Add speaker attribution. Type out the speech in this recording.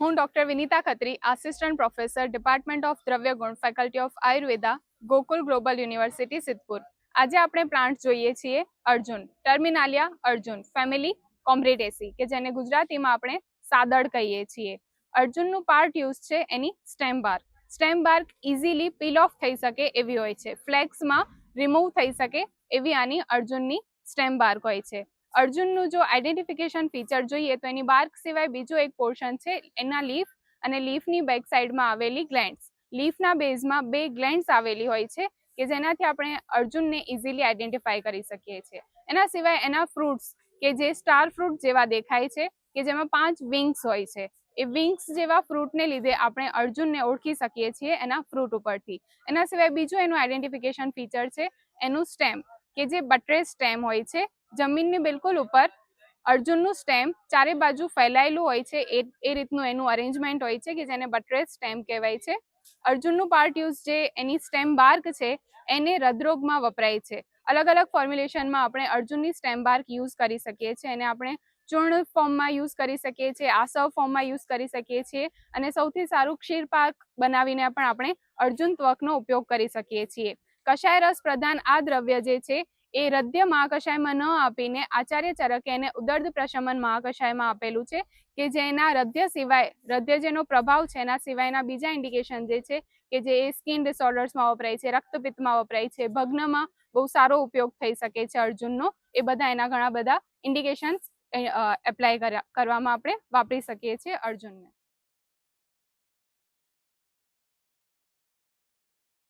Speaker 1: હું doctor Vinita Khatri, assistant professor, department of દ્રવ્ય ગુણ, faculty of Ayurveda, Gokul global university, Sidhpur. આજે આપણે પ્લાન્ટ જોઈએ છીએ Arjun, Terminalia Arjuna, family Combretaceae, કે જેને ગુજરાતીમાં આપણે સાદડ કહીએ છીએ. અર્જુનનું પાર્ટ યુઝ છે એની stem bark. Stem bark easily peel off થઈ શકે એવી હોય છે, ફ્લેક્સમાં રિમૂવ થઈ શકે એવી આની અર્જુનની સ્ટેમ બાર્ક હોય છે. અર્જુનનું જો આઈડેન્ટિફિકેશન ફીચર જોઈએ તો એની બાર્ક સિવાય બીજો એક પોર્શન છે એના લીફ, અને લીફની બેક સાઈડમાં આવેલી ગ્લેન્ડ્સ. લીફના બેઝમાં 2 ગ્લેન્ડ્સ આવેલી હોય છે કે જેનાથી આપણે અર્જુનને ઇઝીલી આઈડેન્ટિફાઈ કરી શકીએ છીએ. એના સિવાય એના ફ્રૂટ્સ કે જે સ્ટાર ફ્રૂટ જેવા દેખાય છે, કે જેમાં 5 વિંગ્સ હોય છે, એ વિંગ્સ જેવા ફ્રૂટને લીધે આપણે અર્જુનને ઓળખી શકીએ છીએ એના ફ્રૂટ ઉપરથી. એના સિવાય બીજું એનું આઈડેન્ટિફિકેશન ફીચર છે એનું સ્ટેમ, કે જે બટ્રેસ સ્ટેમ હોય છે. જમીનની બિલકુલ ઉપર અર્જુનનું સ્ટેમ ચારે બાજુ ફેલાયેલું હોય છે, એ રીતનું એનું અરેન્જમેન્ટ હોય છે કે જેને બટ્રેસ સ્ટેમ કહેવાય છે. અર્જુનનું પાર્ટ યુઝ જે એની સ્ટેમ બાર્ક છે એને હૃદરોગમાં વપરાય છે. અલગ અલગ ફોર્મ્યુલેશનમાં આપણે અર્જુનની સ્ટેમ બાર્ક યુઝ કરી શકીએ છીએ, એને આપણે ચૂર્ણ ફોર્મમાં યુઝ કરી શકીએ છીએ, આસવ ફોર્મમાં યુઝ કરી શકીએ છીએ, અને સૌથી સારું ક્ષીરપાક બનાવીને પણ આપણે અર્જુન ત્વકનો ઉપયોગ કરી શકીએ છીએ. કષાય રસ પ્રધાન આ દ્રવ્ય જે છે એ રદ્ય મહાકષાયમાં ન આપીને આચાર્ય ચરકે એને ઉદર્દ પ્રશમન મહાકષાયમાં આપેલું છે, કે જેના રદ્ય સિવાય, રદ્ય જેનો પ્રભાવ છે એના સિવાયના બીજા ઇન્ડિકેશન જે છે કે જે સ્કિન ડિસઓર્ડર્સમાં વપરાય છે, રક્તપિત્તમાં વપરાય છે, ભગ્નમાં બહુ સારો ઉપયોગ થઈ શકે છે અર્જુનનો. એ બધા એના ઘણા બધા ઇન્ડિકેશન્સ એપ્લાય કરવામાં આપણે વાપરી શકીએ છીએ અર્જુનને.